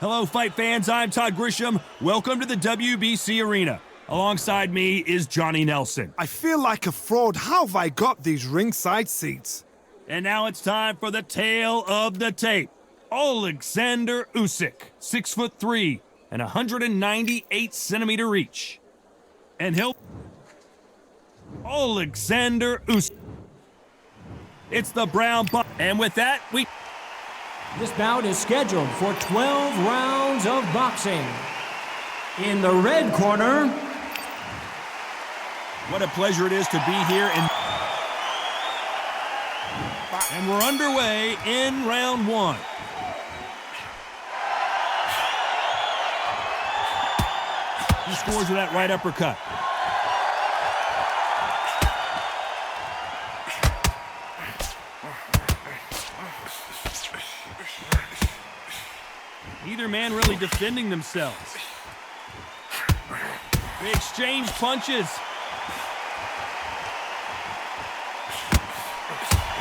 Hello, fight fans. I'm Todd Grisham. Welcome to the WBC Arena. Alongside me is Johnny Nelson. I feel like a fraud. How have I got these ringside seats? And now it's time for the tale of the tape. Oleksandr Usyk, 6'3" and 198cm reach. And Oleksandr Usyk. It's the brown buck. And with that, This bout is scheduled for 12 rounds of boxing. In the red corner, what a pleasure it is to be here. And we're underway in round one. He scores with that right uppercut. Neither man really defending themselves. They exchange punches.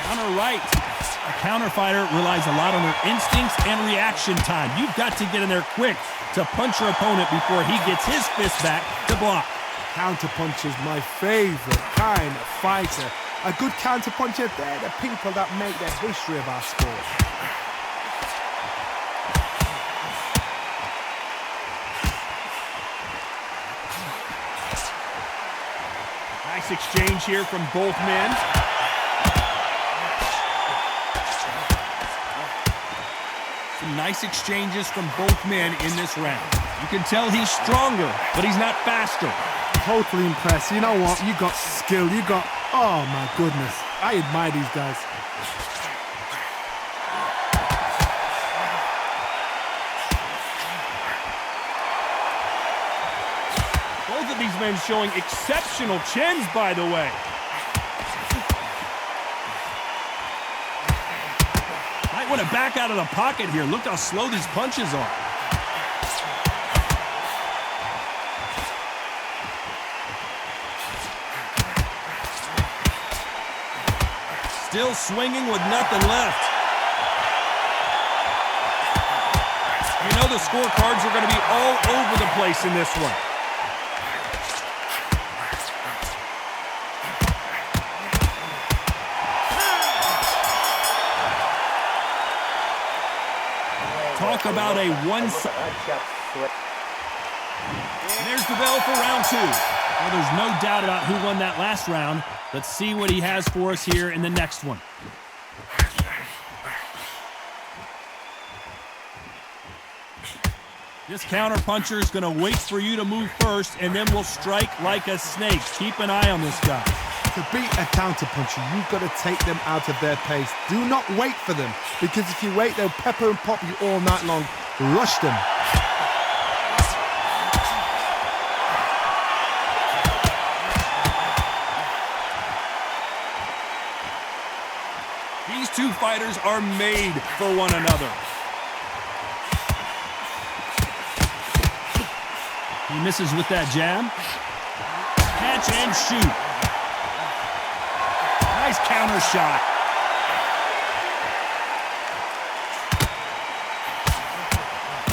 Counter right. A counter fighter relies a lot on their instincts and reaction time. You've got to get in there quick to punch your opponent before he gets his fist back to block. Counter punch is my favorite kind of fighter. A good counter puncher, they're the people that make the history of our sport. Nice exchange here from both men. Some nice exchanges from both men in this round. You can tell he's stronger, but he's not faster. Totally impressed. You know what? You got skill. You got... Oh, my goodness. I admire these guys. Both of these men showing exceptional chins, by the way. Might want to back out of the pocket here. Look how slow these punches are. Still swinging with nothing left. You know the scorecards are going to be all over the place in this one. Talk about a one-sided. There's the bell for round two. Well, there's no doubt about who won that last round. Let's see what he has for us here in the next one. This counter puncher is going to wait for you to move first, and then will strike like a snake. Keep an eye on this guy. To beat a counter puncher, you've got to take them out of their pace. Do not wait for them, because if you wait, they'll pepper and pop you all night long. Rush them. These two fighters are made for one another. He misses with that jab. Catch and shoot. Nice counter shot.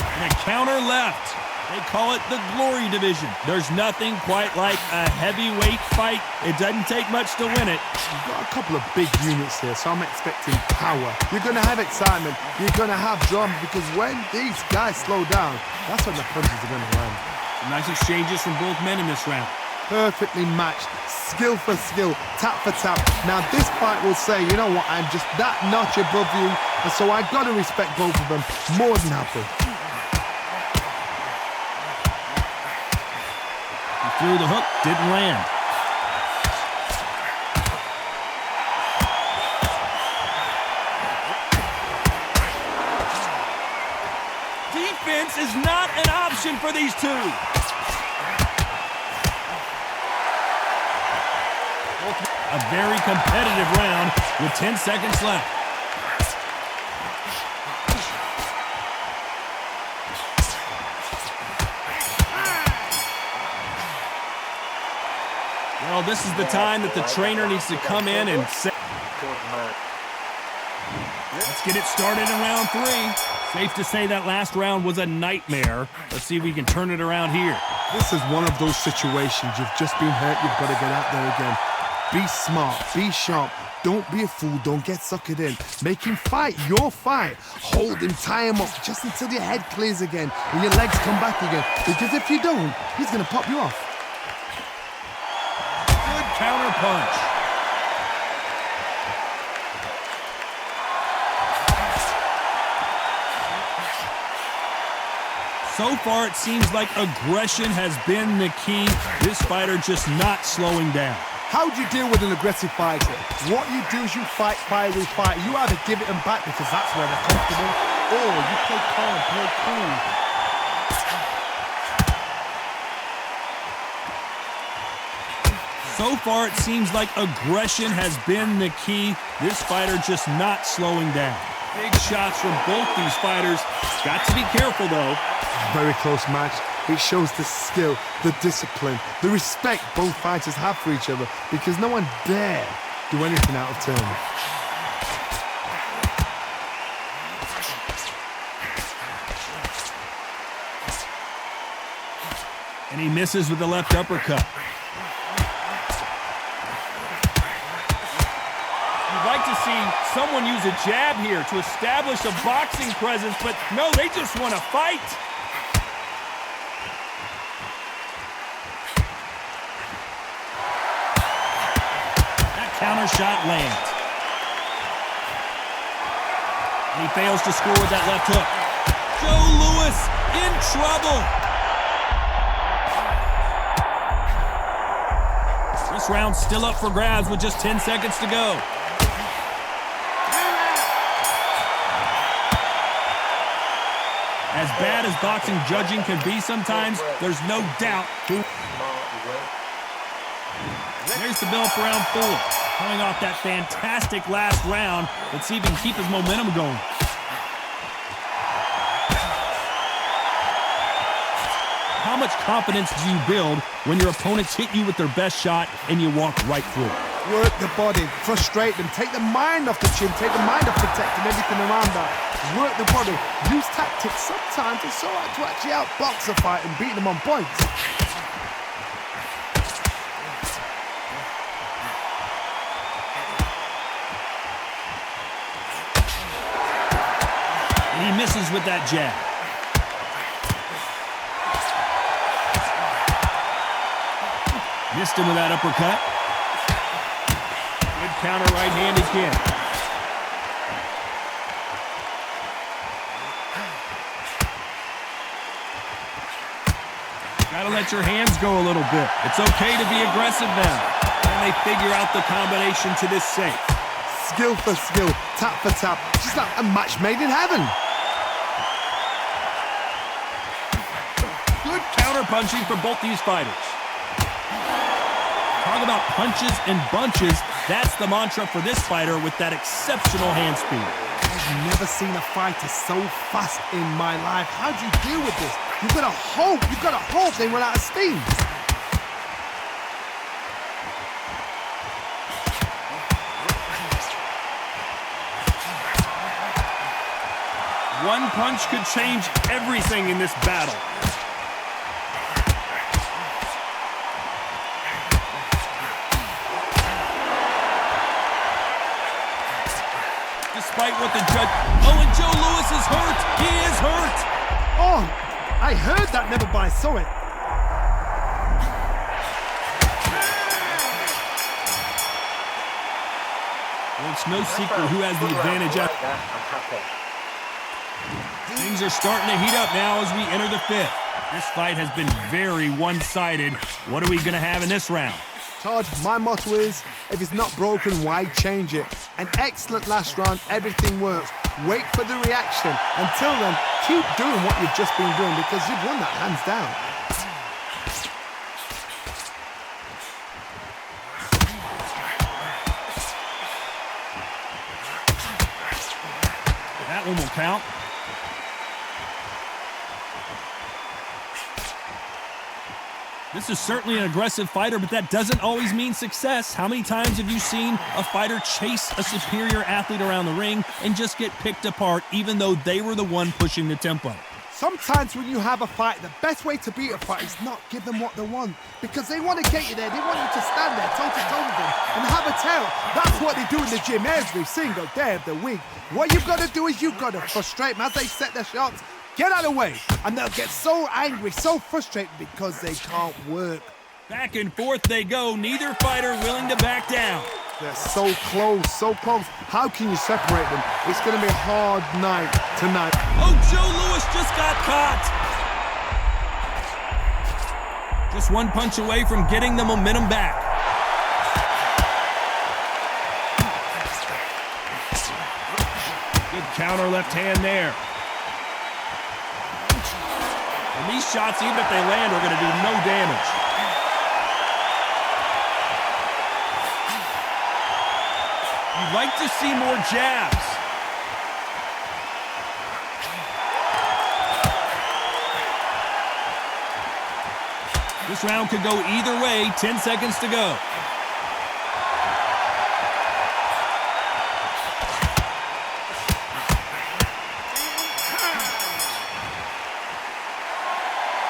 And a counter left. They call it the glory division. There's nothing quite like a heavyweight fight. It doesn't take much to win it. You've got a couple of big units here, so I'm expecting power. You're going to have excitement. You're going to have drama, because when these guys slow down, that's when the punches are going to land. Some nice exchanges from both men in this round. Perfectly matched, skill for skill, tap for tap. Now this fight will say, you know what, I'm just that notch above you, and so I've got to respect both of them more than happy. He threw the hook, didn't land. Defense is not an option for these two. A very competitive round with 10 seconds left. Well, this is the time that the trainer needs to come in and say... Let's get it started in round 3. Safe to say that last round was a nightmare. Let's see if we can turn it around here. This is one of those situations. You've just been hurt. You've got to get out there again. Be smart. Be sharp. Don't be a fool. Don't get suckered in. Make him fight your fight. Hold him, tie him up just until your head clears again and your legs come back again. Because if you don't, he's going to pop you off. Good counter punch. So far, it seems like aggression has been the key. This fighter just not slowing down. How do you deal with an aggressive fighter? What you do is you fight fire with fight. You either give it them back because that's where they're comfortable, or you play calm, play cool. So far, it seems like aggression has been the key. This fighter just not slowing down. Big shots from both these fighters. Got to be careful, though. Very close match. It shows the skill, the discipline, the respect both fighters have for each other because no one dare do anything out of turn. And he misses with the left uppercut. You'd like to see someone use a jab here to establish a boxing presence, but no, they just want to fight. Counter shot lands. And he fails to score with that left hook. Joe Louis in trouble. This round's still up for grabs with just 10 seconds to go. As bad as boxing judging can be sometimes, there's no doubt. There's the bell for round 4. Coming off that fantastic last round. Let's see if he can keep his momentum going. How much confidence do you build when your opponents hit you with their best shot and you walk right through it? Work the body, frustrate them, take the mind off the chin, take the mind off the tech and everything around that. Work the body, use tactics. Sometimes it's all right to actually outbox a fight and beat them on points. And he misses with that jab. Missed him with that uppercut. Good counter right hand again. Gotta let your hands go a little bit. It's okay to be aggressive now. And they figure out the combination to this safe. Skill for skill, tap for tap. Just like a match made in heaven. Good counter punching for both these fighters. Talk about punches and bunches. That's the mantra for this fighter with that exceptional hand speed. I've never seen a fighter so fast in my life. How do you deal with this? You've got to hope they run out of steam. One punch could change everything in this battle. Despite what the judge... Oh, and Joe Louis is hurt. He is hurt. Oh, I heard that, never but I saw it. Well, it's no secret who has the advantage. I'm happy. Things are starting to heat up now as we enter the 5th. This fight has been very one-sided. What are we going to have in this round? Todd, my motto is, if it's not broken, why change it? An excellent last round, everything works. Wait for the reaction. Until then, keep doing what you've just been doing because you've won that hands down. That one will count. This is certainly an aggressive fighter, but that doesn't always mean success. How many times have you seen a fighter chase a superior athlete around the ring and just get picked apart even though they were the one pushing the tempo? Sometimes when you have a fight, the best way to beat a fight is not give them what they want, because they want to get you there. They want you to stand there toe-to-toe with them and have a tail. That's what they do in the gym every single day of the week. What you've got to do is you've got to frustrate them as they set their shots. Get out of the way, and they'll get so angry, so frustrated because they can't work. Back and forth they go, neither fighter willing to back down. They're so close, so close. How can you separate them? It's going to be a hard night tonight. Oh, Joe Louis just got caught. Just one punch away from getting the momentum back. Good counter left hand there. And these shots, even if they land, are going to do no damage. You'd like to see more jabs. This round could go either way. 10 seconds to go.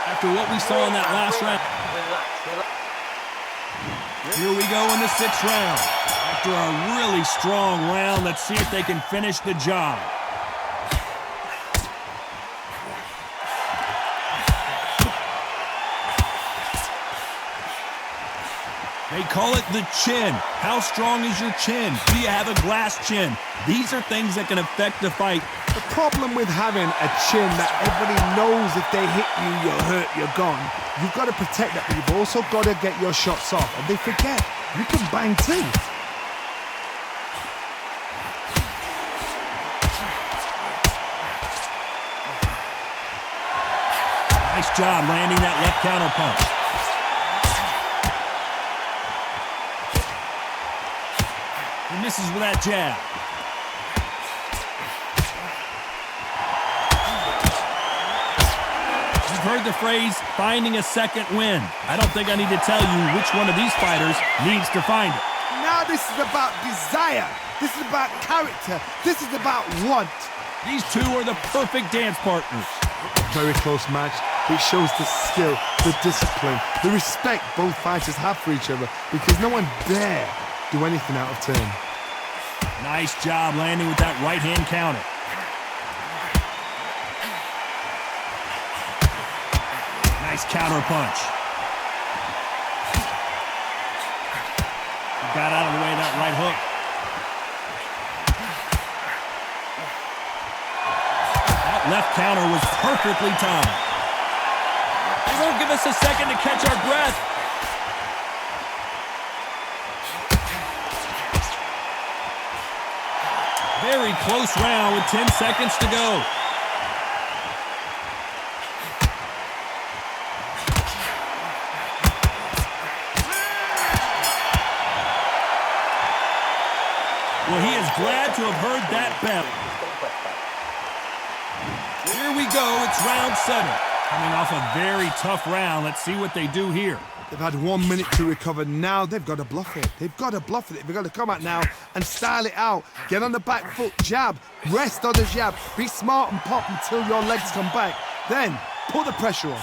After what we saw in that last round. Here we go in the 6th round. After a really strong round, let's see if they can finish the job. They call it the chin. How strong is your chin? Do you have a glass chin? These are things that can affect the fight. The problem with having a chin that everybody knows if they hit you, you're hurt, you're gone. You've got to protect that, but you've also got to get your shots off. And they forget, you can bang too. Nice job landing that left counter punch. He misses with that jab. You've heard the phrase, finding a second win. I don't think I need to tell you which one of these fighters needs to find it. Now this is about desire. This is about character. This is about want. These two are the perfect dance partners. Very close match. It shows the skill, the discipline, the respect both fighters have for each other, because no one dare do anything out of turn. Nice job landing with that right-hand counter. Nice counter punch. He got out of the way of that right hook. That left counter was perfectly timed. They won't give us a second to catch our breath. Very close round with 10 seconds to go. Well, he is glad to have heard that bell. Here we go, it's round 7. Coming off a very tough round, let's see what they do here. They've had 1 minute to recover. Now they've got to bluff it. They've got to bluff it. They've got to come out now and style it out. Get on the back foot, jab, rest on the jab. Be smart and pop until your legs come back. Then put the pressure on.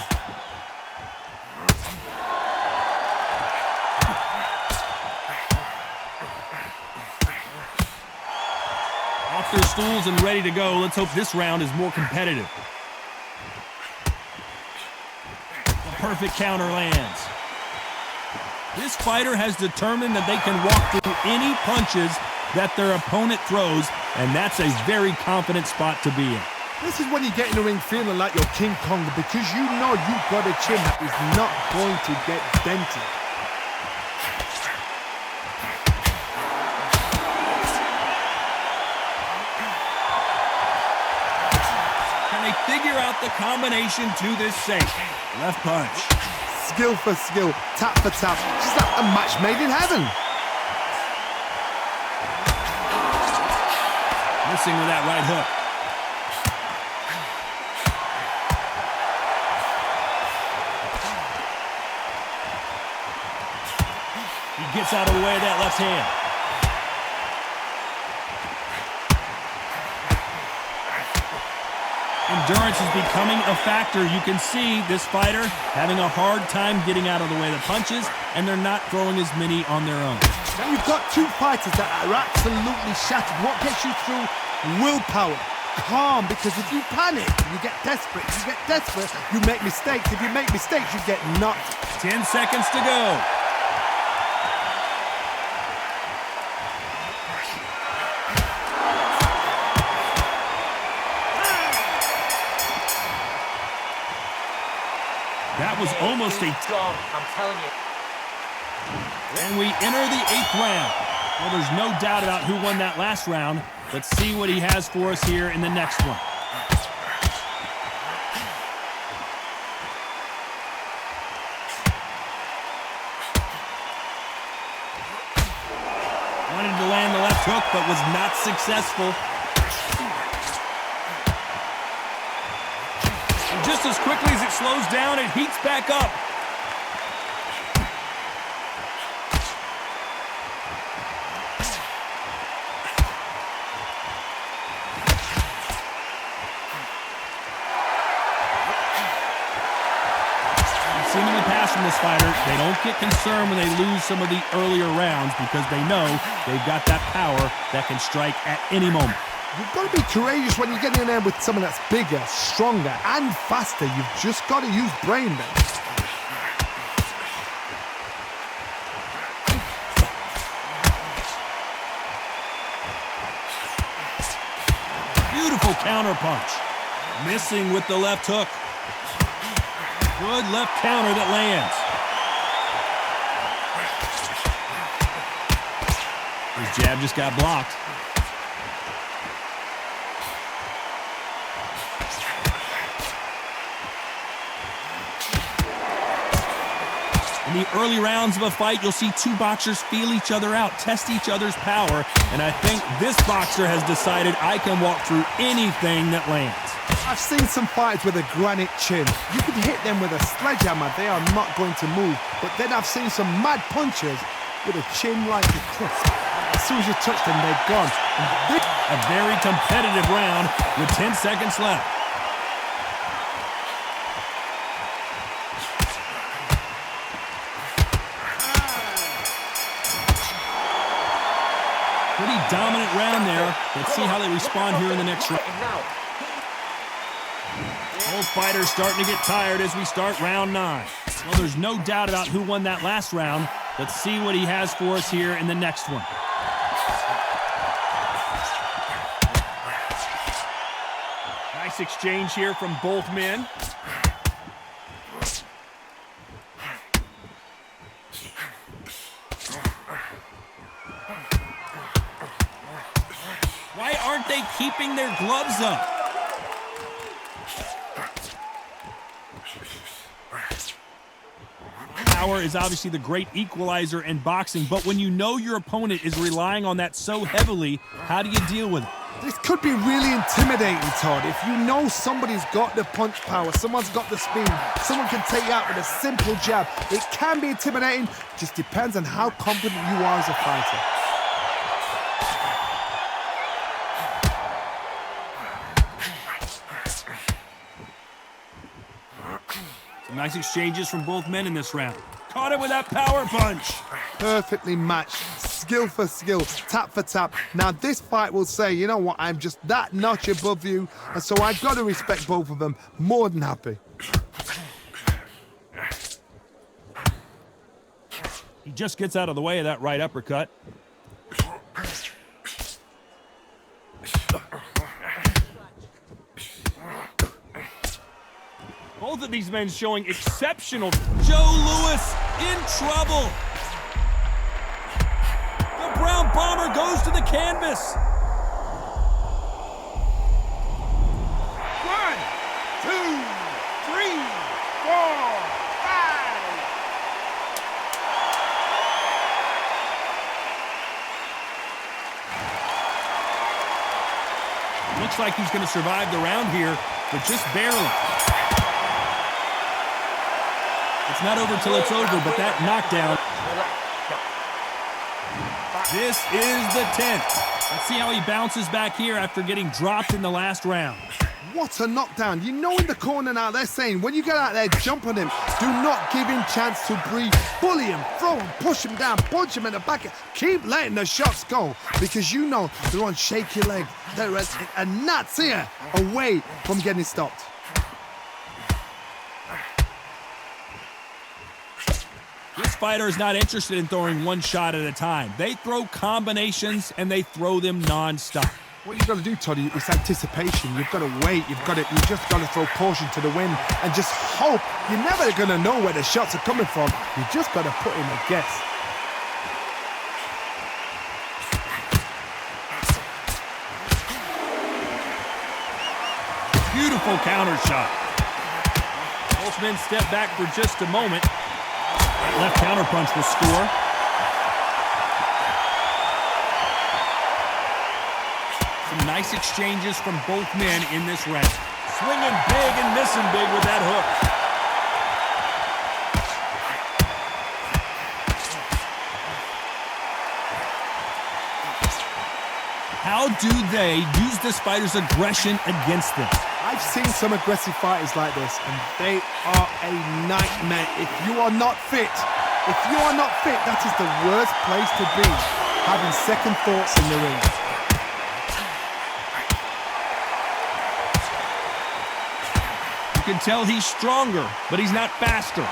Off their stools and ready to go. Let's hope this round is more competitive. The perfect counter lands. This fighter has determined that they can walk through any punches that their opponent throws, and that's a very confident spot to be in. This is when you get in the ring feeling like you're King Kong, because you know you've got a chin that is not going to get dented. Can they figure out the combination to this safe? Left punch. Skill for skill, tap for tap. Just like a match made in heaven. Missing with that right hook. He gets out of the way of that left hand. Endurance is becoming a factor. You can see this fighter having a hard time getting out of the way of the punches, and they're not throwing as many on their own. Now you've got two fighters that are absolutely shattered. What gets you through? Willpower. Calm, because if you panic, you get desperate. If you get desperate, you make mistakes. If you make mistakes, you get knocked. 10 seconds to go. That was almost a... Gone, I'm telling you. And we enter the 8th round. Well, there's no doubt about who won that last round. Let's see what he has for us here in the next one. Wanted to land the left hook, but was not successful. And just as quickly as it slows down, it heats back up. Seen in the past from this fighter, they don't get concerned when they lose some of the earlier rounds because they know they've got that power that can strike at any moment. You've got to be courageous when you get in there with someone that's bigger, stronger, and faster. You've just got to use brain then. Beautiful counter punch. Missing with the left hook. Good left counter that lands. His jab just got blocked. In the early rounds of a fight, you'll see two boxers feel each other out, test each other's power, and I think this boxer has decided I can walk through anything that lands. I've seen some fighters with a granite chin. You could hit them with a sledgehammer, they are not going to move. But then I've seen some mad punchers with a chin like a crisp. As soon as you touch them, they're gone. A very competitive round with 10 seconds left. Pretty dominant round there. Let's see how they respond here in the next round. Both fighters starting to get tired as we start round 9. Well, there's no doubt about who won that last round. Let's see what he has for us here in the next one. Nice exchange here from both men. Why aren't they keeping their gloves up? Power is obviously the great equalizer in boxing, but when you know your opponent is relying on that so heavily, how do you deal with it? This could be really intimidating, Todd. If you know somebody's got the punch power, someone's got the speed, someone can take you out with a simple jab, it can be intimidating. Just depends on how confident you are as a fighter. Some nice exchanges from both men in this round. Caught it with that power punch. Perfectly matched, skill for skill, tap for tap. Now this fight will say, you know what, I'm just that notch above you, and so I've got to respect both of them. More than happy. He just gets out of the way of that right uppercut. Both of these men showing exceptional. Joe Louis in trouble. The Brown Bomber goes to the canvas. 1, 2, 3, 4, 5. Looks like he's going to survive the round here, but just barely. It's not over till it's over, but that knockdown. This is the 10th. Let's see how he bounces back here after getting dropped in the last round. What a knockdown. You know in the corner now they're saying when you get out there, jump on him. Do not give him chance to breathe. Bully him, throw him, push him down, punch him in the back. Keep letting the shots go because you know they're on shaky leg. They're a gnat's ear away from getting stopped. This fighter is not interested in throwing one shot at a time. They throw combinations and they throw them non-stop. What you've got to do, Toddy, is anticipation. You've got to wait. You just got to throw caution to the wind and just hope. You're never going to know where the shots are coming from. You just got to put in a guess. Beautiful counter shot. Both men step back for just a moment. That left counter punch will score. Some nice exchanges from both men in this round. Swinging big and missing big with that hook. How do they use this fighter's aggression against them? I've seen some aggressive fighters like this, and they are a nightmare. If you are not fit, that is the worst place to be, having second thoughts in the ring. You can tell he's stronger, but he's not faster.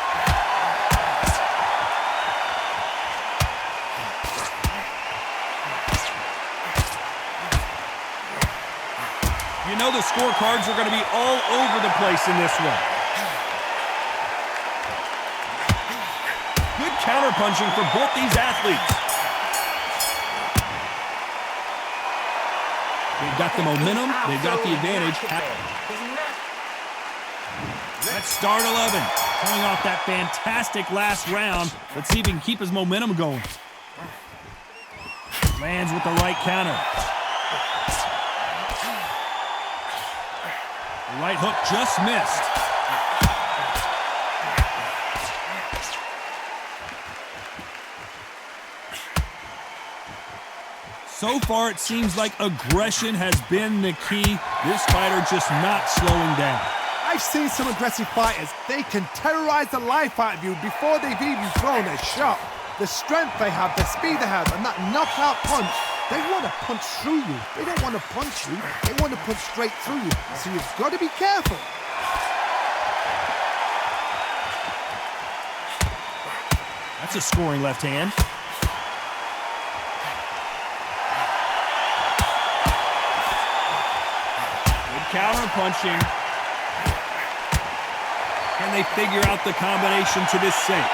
You know the scorecards are going to be all over the place in this one. Good counterpunching for both these athletes. They've got the momentum. They've got the advantage. Let's start 11. Coming off that fantastic last round. Let's see if he can keep his momentum going. Lands with the right counter. Right hook just missed. So far, it seems like aggression has been the key. This fighter just not slowing down. I've seen some aggressive fighters. They can terrorize the life out of you before they've even thrown a shot. The strength they have, the speed they have, and that knockout punch, they want to punch through you. They don't want to punch you. They want to punch straight through you. So you've got to be careful. That's a scoring left hand. Good counter punching. Can they figure out the combination to this safe?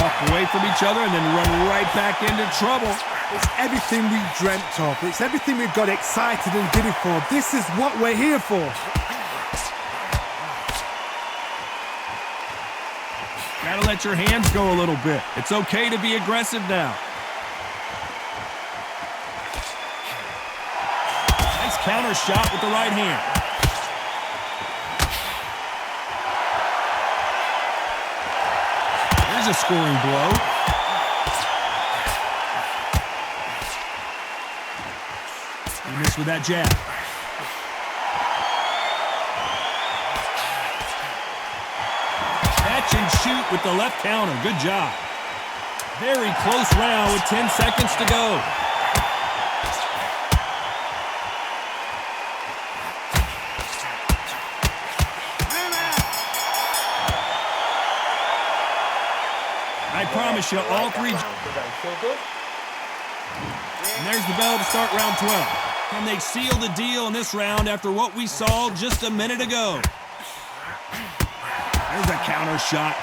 Walk away from each other and then run right back into trouble. It's everything we dreamt of. It's everything we got excited and giddy for. This is what we're here for. Gotta let your hands go a little bit. It's okay to be aggressive now. Nice counter shot with the right hand. There's a scoring blow. He missed with that jab. Catch and shoot with the left counter. Good job. Very close round with 10 seconds to go. I promise you, all three. And there's the bell to start round 12. Can they seal the deal in this round after what we saw just a minute ago? There's a counter shot.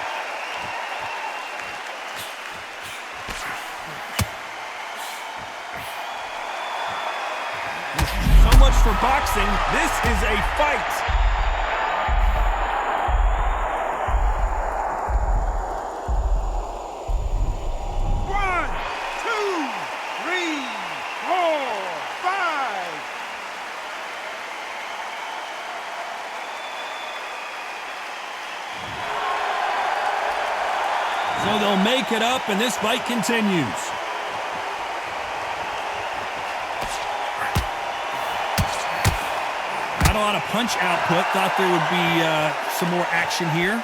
So much for boxing. This is a fight. So they'll make it up, and this fight continues. a lot of punch output. Thought there would be some more action here.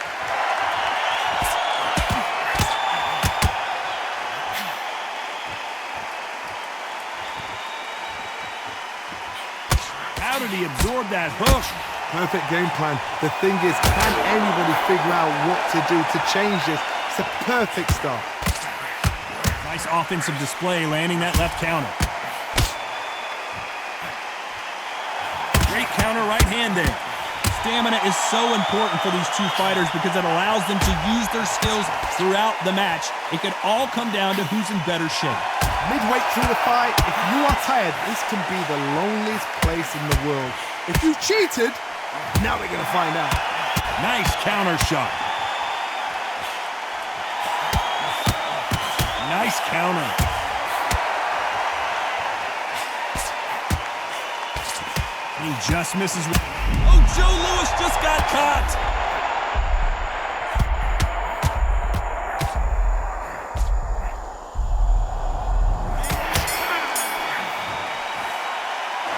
How did he absorb that hook? Perfect game plan. The thing is, can anybody figure out what to do to change this? It's a perfect start. Nice offensive display, landing that left counter. Great counter right hand there. Stamina is so important for these two fighters because it allows them to use their skills throughout the match. It could all come down to who's in better shape. Midway through the fight, if you are tired, this can be the loneliest place in the world. If you cheated, now we're going to find out. Nice counter shot. Nice counter. He just misses. Oh, Joe Louis just got caught.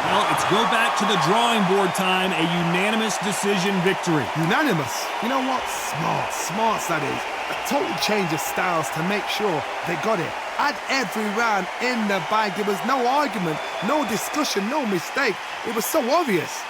Well, it's go back to the drawing board time. A unanimous decision victory. Unanimous? You know what? Smart that is. A total change of styles to make sure they got it. At every round in the bag, there was no argument, no discussion, no mistake. It was so obvious.